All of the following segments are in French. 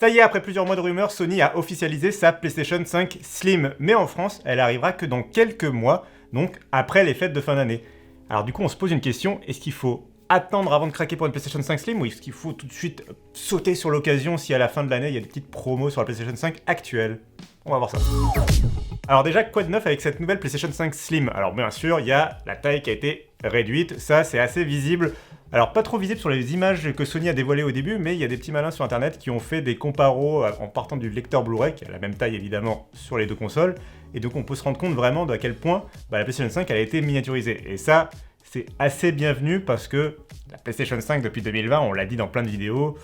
Ça y est, après plusieurs mois de rumeurs, Sony a officialisé sa PlayStation 5 Slim. Mais en France, elle arrivera que dans quelques mois, donc après les fêtes de fin d'année. Alors du coup, on se pose une question, est-ce qu'il faut attendre avant de craquer pour une PlayStation 5 Slim ou est-ce qu'il faut tout de suite sauter sur l'occasion si à la fin de l'année, il y a des petites promos sur la PlayStation 5 actuelle? On va voir ça. Alors déjà, quoi de neuf avec cette nouvelle PlayStation 5 Slim? Alors bien sûr, il y a la taille qui a été réduite, ça c'est assez visible. Alors pas trop visible sur les images que Sony a dévoilées au début, mais il y a des petits malins sur internet qui ont fait des comparos en partant du lecteur Blu-ray, qui a la même taille évidemment sur les deux consoles, et donc on peut se rendre compte vraiment de à quel point la PlayStation 5 elle a été miniaturisée. Et ça, c'est assez bienvenu parce que la PlayStation 5 depuis 2020, on l'a dit dans plein de vidéos,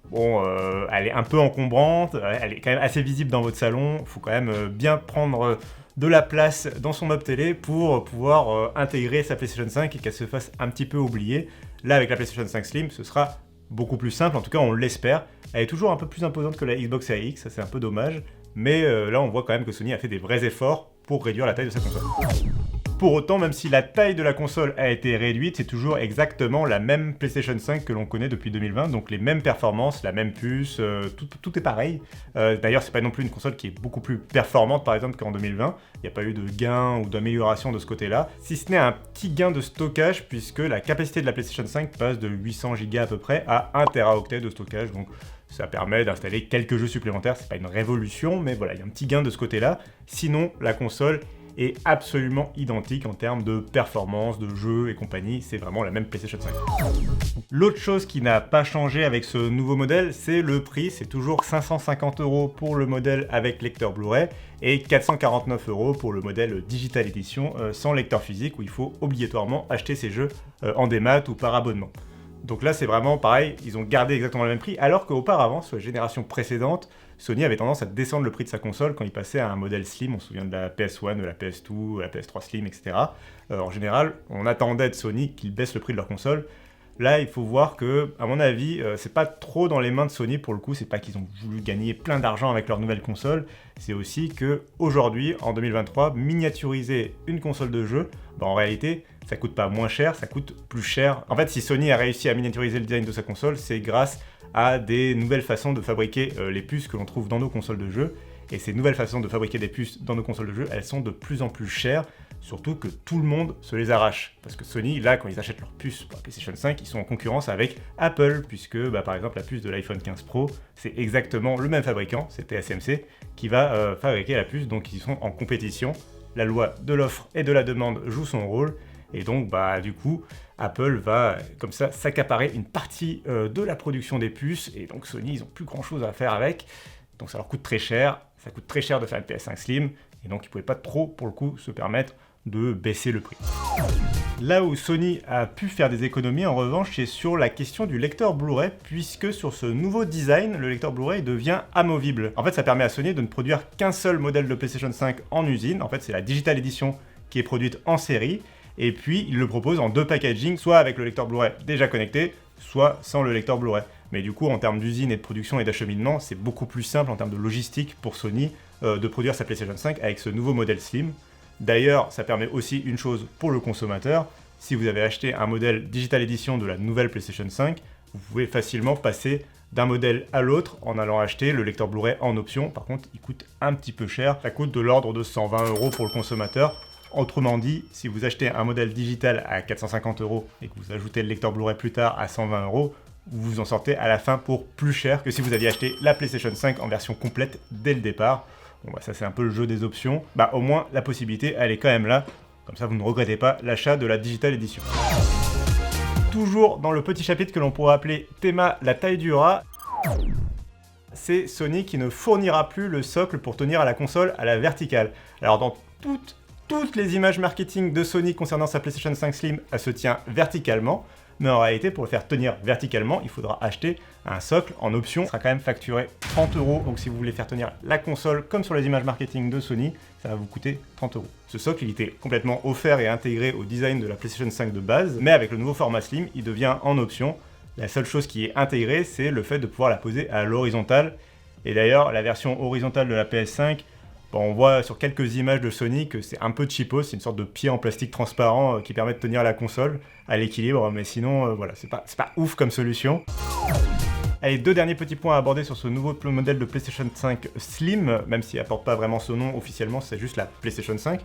bon, elle est un peu encombrante, elle est quand même assez visible dans votre salon, il faut quand même bien prendre de la place dans son meuble télé pour pouvoir intégrer sa PlayStation 5 et qu'elle se fasse un petit peu oublier. Là, avec la PlayStation 5 Slim, ce sera beaucoup plus simple, en tout cas on l'espère. Elle est toujours un peu plus imposante que la Xbox Series X, ça c'est un peu dommage, mais là on voit quand même que Sony a fait des vrais efforts pour réduire la taille de sa console. Pour autant, même si la taille de la console a été réduite, c'est toujours exactement la même PlayStation 5 que l'on connaît depuis 2020, donc les mêmes performances, la même puce, tout est pareil. D'ailleurs, c'est pas non plus une console qui est beaucoup plus performante, par exemple, qu'en 2020. Il n'y a pas eu de gain ou d'amélioration de ce côté-là, si ce n'est un petit gain de stockage, puisque la capacité de la PlayStation 5 passe de 800 Go à peu près à 1 Teraoctet de stockage, donc ça permet d'installer quelques jeux supplémentaires. C'est pas une révolution, mais voilà, il y a un petit gain de ce côté-là. Sinon, la console est absolument identique en termes de performance, de jeu et compagnie, c'est vraiment la même PlayStation 5. L'autre chose qui n'a pas changé avec ce nouveau modèle, c'est le prix, c'est toujours 550 € pour le modèle avec lecteur Blu-ray et 449 € pour le modèle Digital Edition sans lecteur physique où il faut obligatoirement acheter ses jeux en démat ou par abonnement. Donc là, c'est vraiment pareil, ils ont gardé exactement le même prix, alors qu'auparavant, sur les générations précédentes, Sony avait tendance à descendre le prix de sa console quand il passait à un modèle Slim. On se souvient de la PS1, de la PS2, de la PS3 Slim, etc. En général, on attendait de Sony qu'ils baissent le prix de leur console. Là, il faut voir que, à mon avis, c'est pas trop dans les mains de Sony pour le coup. C'est pas qu'ils ont voulu gagner plein d'argent avec leur nouvelle console. C'est aussi que aujourd'hui, en 2023, miniaturiser une console de jeu, en réalité, ça coûte pas moins cher, ça coûte plus cher. En fait, si Sony a réussi à miniaturiser le design de sa console, c'est grâce à des nouvelles façons de fabriquer les puces que l'on trouve dans nos consoles de jeux. Et ces nouvelles façons de fabriquer des puces dans nos consoles de jeux, elles sont de plus en plus chères, surtout que tout le monde se les arrache. Parce que Sony, là, quand ils achètent leurs puces pour la PlayStation 5, ils sont en concurrence avec Apple, puisque par exemple la puce de l'iPhone 15 Pro, c'est exactement le même fabricant, c'est TSMC, qui va fabriquer la puce, donc ils sont en compétition. La loi de l'offre et de la demande joue son rôle, et donc du coup, Apple va comme ça s'accaparer une partie de la production des puces, et donc Sony, ils n'ont plus grand chose à faire avec, donc ça leur coûte très cher, ça coûte très cher de faire une PS5 Slim, et donc ils ne pouvaient pas trop, pour le coup, se permettre de baisser le prix. Là où Sony a pu faire des économies, en revanche, c'est sur la question du lecteur Blu-ray, puisque sur ce nouveau design, le lecteur Blu-ray devient amovible. En fait, ça permet à Sony de ne produire qu'un seul modèle de PlayStation 5 en usine, en fait c'est la Digital Edition qui est produite en série, et puis il le propose en deux packaging, soit avec le lecteur Blu-ray déjà connecté, soit sans le lecteur Blu-ray. Mais du coup, en termes d'usine et de production et d'acheminement, c'est beaucoup plus simple en termes de logistique pour Sony de produire sa PlayStation 5 avec ce nouveau modèle Slim. D'ailleurs, ça permet aussi une chose pour le consommateur, si vous avez acheté un modèle Digital Edition de la nouvelle PlayStation 5, vous pouvez facilement passer d'un modèle à l'autre en allant acheter le lecteur Blu-ray en option. Par contre, il coûte un petit peu cher, ça coûte de l'ordre de 120 € pour le consommateur. Autrement dit, si vous achetez un modèle digital à 450 € et que vous ajoutez le lecteur Blu-ray plus tard à 120 €, vous vous en sortez à la fin pour plus cher que si vous aviez acheté la PlayStation 5 en version complète dès le départ. Bon ça c'est un peu le jeu des options. Au moins la possibilité elle est quand même là. Comme ça vous ne regrettez pas l'achat de la Digital Edition. Toujours dans le petit chapitre que l'on pourrait appeler Théma la taille du rat, c'est Sony qui ne fournira plus le socle pour tenir à la console à la verticale. Alors dans toutes les images marketing de Sony concernant sa PlayStation 5 Slim, elle se tient verticalement, mais en réalité, pour le faire tenir verticalement, il faudra acheter un socle en option. Ça sera quand même facturé 30 €, donc si vous voulez faire tenir la console comme sur les images marketing de Sony, ça va vous coûter 30 €. Ce socle, il était complètement offert et intégré au design de la PlayStation 5 de base, mais avec le nouveau format Slim, il devient en option. La seule chose qui est intégrée, c'est le fait de pouvoir la poser à l'horizontale. Et d'ailleurs, la version horizontale de la PS5, on voit sur quelques images de Sony que c'est un peu cheapos, c'est une sorte de pied en plastique transparent qui permet de tenir la console à l'équilibre, mais sinon, voilà, c'est pas ouf comme solution. Allez, deux derniers petits points à aborder sur ce nouveau modèle de PlayStation 5 Slim, même s'il n'apporte pas vraiment ce nom officiellement, c'est juste la PlayStation 5.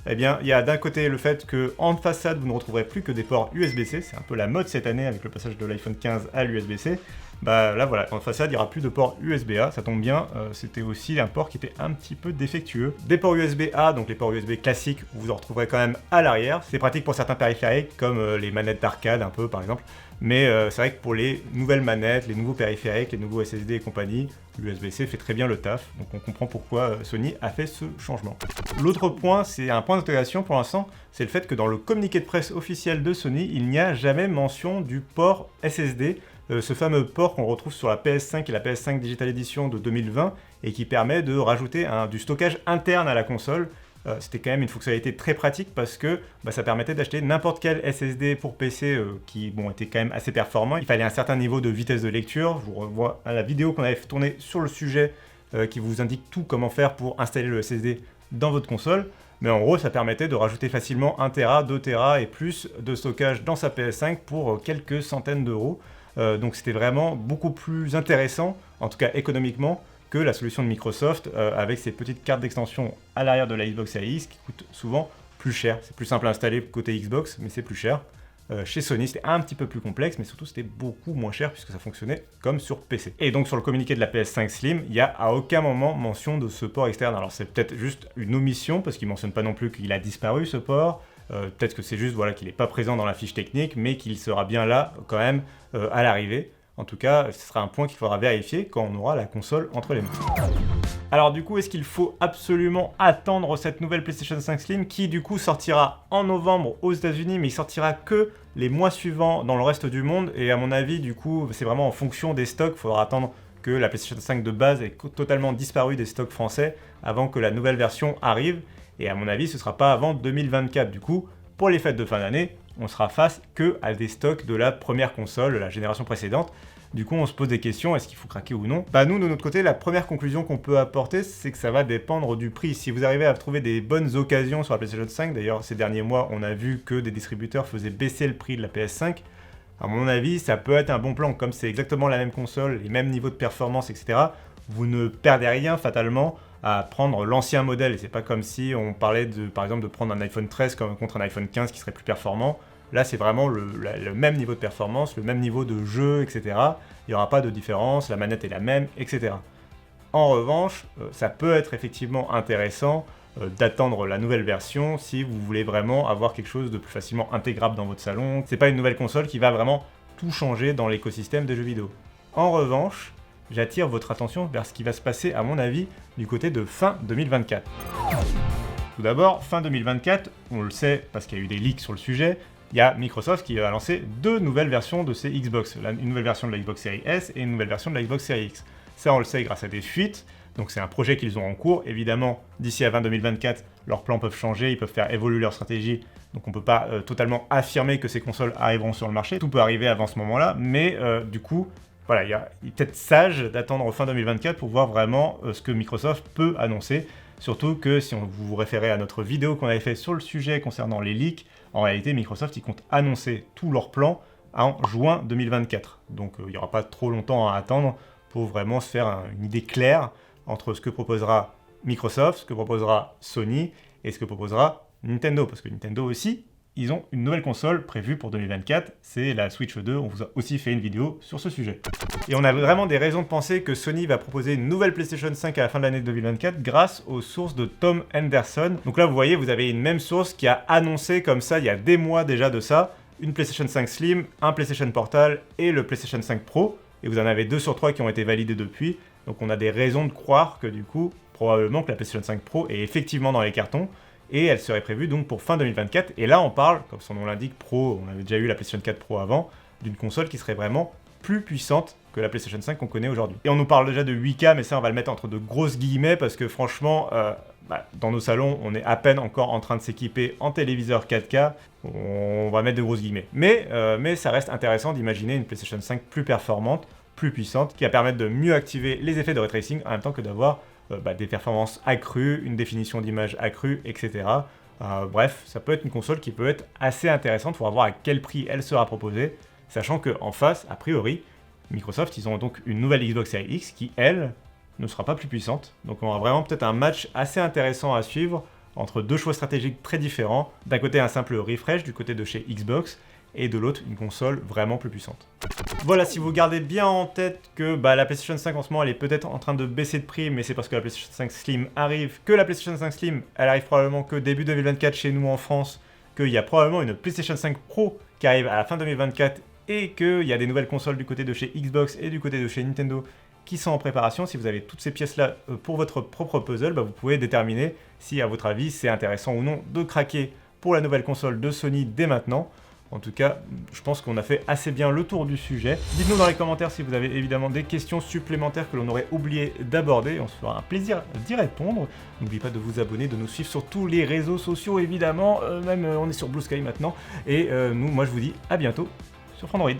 Eh bien, il y a d'un côté le fait qu'en façade, vous ne retrouverez plus que des ports USB-C, c'est un peu la mode cette année avec le passage de l'iPhone 15 à l'USB-C. Bah là voilà, en façade il n'y aura plus de port USB-A, ça tombe bien, c'était aussi un port qui était un petit peu défectueux. Des ports USB-A, donc les ports USB classiques, vous en retrouverez quand même à l'arrière. C'est pratique pour certains périphériques, comme les manettes d'arcade un peu par exemple. Mais c'est vrai que pour les nouvelles manettes, les nouveaux périphériques, les nouveaux SSD et compagnie, l'USB-C fait très bien le taf, donc on comprend pourquoi Sony a fait ce changement. L'autre point, c'est un point d'intégration pour l'instant, c'est le fait que dans le communiqué de presse officiel de Sony, il n'y a jamais mention du port SSD, ce fameux port qu'on retrouve sur la PS5 et la PS5 Digital Edition de 2020, et qui permet de rajouter du stockage interne à la console. C'était quand même une fonctionnalité très pratique parce que ça permettait d'acheter n'importe quel SSD pour PC qui était quand même assez performant. Il fallait un certain niveau de vitesse de lecture. Je vous revois à la vidéo qu'on avait tournée sur le sujet qui vous indique tout comment faire pour installer le SSD dans votre console. Mais en gros, ça permettait de rajouter facilement 1 Tera, 2 Tera et plus de stockage dans sa PS5 pour quelques centaines d'euros. Donc c'était vraiment beaucoup plus intéressant, en tout cas économiquement, que la solution de Microsoft avec ses petites cartes d'extension à l'arrière de la Xbox Series X qui coûtent souvent plus cher. C'est plus simple à installer côté Xbox, mais c'est plus cher. Chez Sony, c'était un petit peu plus complexe, mais surtout c'était beaucoup moins cher puisque ça fonctionnait comme sur PC. Et donc sur le communiqué de la PS5 Slim, il n'y a à aucun moment mention de ce port externe. Alors c'est peut-être juste une omission parce qu'il ne mentionne pas non plus qu'il a disparu ce port. Peut-être que c'est juste qu'il n'est pas présent dans la fiche technique, mais qu'il sera bien là quand même à l'arrivée. En tout cas, ce sera un point qu'il faudra vérifier quand on aura la console entre les mains. Alors du coup, est-ce qu'il faut absolument attendre cette nouvelle PlayStation 5 Slim qui du coup sortira en novembre aux États-Unis, mais il sortira que les mois suivants dans le reste du monde, et à mon avis, du coup, c'est vraiment en fonction des stocks. Il faudra attendre que la PlayStation 5 de base ait totalement disparu des stocks français avant que la nouvelle version arrive, et à mon avis, ce ne sera pas avant 2024. Du coup, pour les fêtes de fin d'année, on sera face que à des stocks de la première console, la génération précédente. Du coup, on se pose des questions, est-ce qu'il faut craquer ou non? Nous, de notre côté, la première conclusion qu'on peut apporter, c'est que ça va dépendre du prix. Si vous arrivez à trouver des bonnes occasions sur la PlayStation 5, d'ailleurs, ces derniers mois, on a vu que des distributeurs faisaient baisser le prix de la PS5, à mon avis, ça peut être un bon plan. Comme c'est exactement la même console, les mêmes niveaux de performance, etc., vous ne perdez rien fatalement à prendre l'ancien modèle. Et c'est pas comme si on parlait, par exemple, de prendre un iPhone 13 contre un iPhone 15 qui serait plus performant. Là, c'est vraiment le même niveau de performance, le même niveau de jeu, etc. Il n'y aura pas de différence, la manette est la même, etc. En revanche, ça peut être effectivement intéressant d'attendre la nouvelle version si vous voulez vraiment avoir quelque chose de plus facilement intégrable dans votre salon. C'est pas une nouvelle console qui va vraiment tout changer dans l'écosystème des jeux vidéo. En revanche, j'attire votre attention vers ce qui va se passer, à mon avis, du côté de fin 2024. Tout d'abord, fin 2024, on le sait parce qu'il y a eu des leaks sur le sujet, il y a Microsoft qui a lancé deux nouvelles versions de ses Xbox, une nouvelle version de la Xbox Series S et une nouvelle version de la Xbox Series X. Ça, on le sait grâce à des fuites, donc c'est un projet qu'ils ont en cours. Évidemment, d'ici à fin 2024, leurs plans peuvent changer, ils peuvent faire évoluer leur stratégie, donc on ne peut pas totalement affirmer que ces consoles arriveront sur le marché. Tout peut arriver avant ce moment-là, mais du coup, voilà, il est peut-être sage d'attendre fin 2024 pour voir vraiment ce que Microsoft peut annoncer. Surtout que si vous vous référez à notre vidéo qu'on avait fait sur le sujet concernant les leaks, en réalité Microsoft ils comptent annoncer tous leurs plans en juin 2024. Donc il n'y aura pas trop longtemps à attendre pour vraiment se faire une idée claire entre ce que proposera Microsoft, ce que proposera Sony et ce que proposera Nintendo. Parce que Nintendo aussi, ils ont une nouvelle console prévue pour 2024, c'est la Switch 2, on vous a aussi fait une vidéo sur ce sujet. Et on a vraiment des raisons de penser que Sony va proposer une nouvelle PlayStation 5 à la fin de l'année 2024 grâce aux sources de Tom Henderson. Donc là vous voyez, vous avez une même source qui a annoncé comme ça, il y a des mois déjà de ça, une PlayStation 5 Slim, un PlayStation Portal et le PlayStation 5 Pro. Et vous en avez 2 sur 3 qui ont été validés depuis. Donc on a des raisons de croire que du coup, probablement que la PlayStation 5 Pro est effectivement dans les cartons. Et elle serait prévue donc pour fin 2024. Et là, on parle, comme son nom l'indique, Pro, on avait déjà eu la PlayStation 4 Pro avant, d'une console qui serait vraiment plus puissante que la PlayStation 5 qu'on connaît aujourd'hui. Et on nous parle déjà de 8K, mais ça, on va le mettre entre de grosses guillemets, parce que franchement, dans nos salons, on est à peine encore en train de s'équiper en téléviseur 4K. On va mettre de grosses guillemets. Mais ça reste intéressant d'imaginer une PlayStation 5 plus performante, plus puissante, qui va permettre de mieux activer les effets de ray tracing en même temps que d'avoir des performances accrues, une définition d'image accrue, etc. Bref, ça peut être une console qui peut être assez intéressante. Il faudra voir à quel prix elle sera proposée, sachant qu'en face, a priori, Microsoft, ils ont donc une nouvelle Xbox Series X qui, elle, ne sera pas plus puissante. Donc on aura vraiment peut-être un match assez intéressant à suivre entre deux choix stratégiques très différents. D'un côté un simple refresh du côté de chez Xbox, et de l'autre une console vraiment plus puissante. Voilà, si vous gardez bien en tête que la PlayStation 5 en ce moment elle est peut-être en train de baisser de prix, mais c'est parce que la PlayStation 5 Slim arrive, que la PlayStation 5 Slim elle arrive probablement que début 2024 chez nous en France, qu'il y a probablement une PlayStation 5 Pro qui arrive à la fin 2024 et qu'il y a des nouvelles consoles du côté de chez Xbox et du côté de chez Nintendo qui sont en préparation. Si vous avez toutes ces pièces-là pour votre propre puzzle, vous pouvez déterminer si à votre avis c'est intéressant ou non de craquer pour la nouvelle console de Sony dès maintenant. En tout cas, je pense qu'on a fait assez bien le tour du sujet. Dites-nous dans les commentaires si vous avez évidemment des questions supplémentaires que l'on aurait oublié d'aborder. On se fera un plaisir d'y répondre. N'oubliez pas de vous abonner, de nous suivre sur tous les réseaux sociaux évidemment. Même on est sur Blue Sky maintenant. Et moi je vous dis à bientôt sur Frandroid.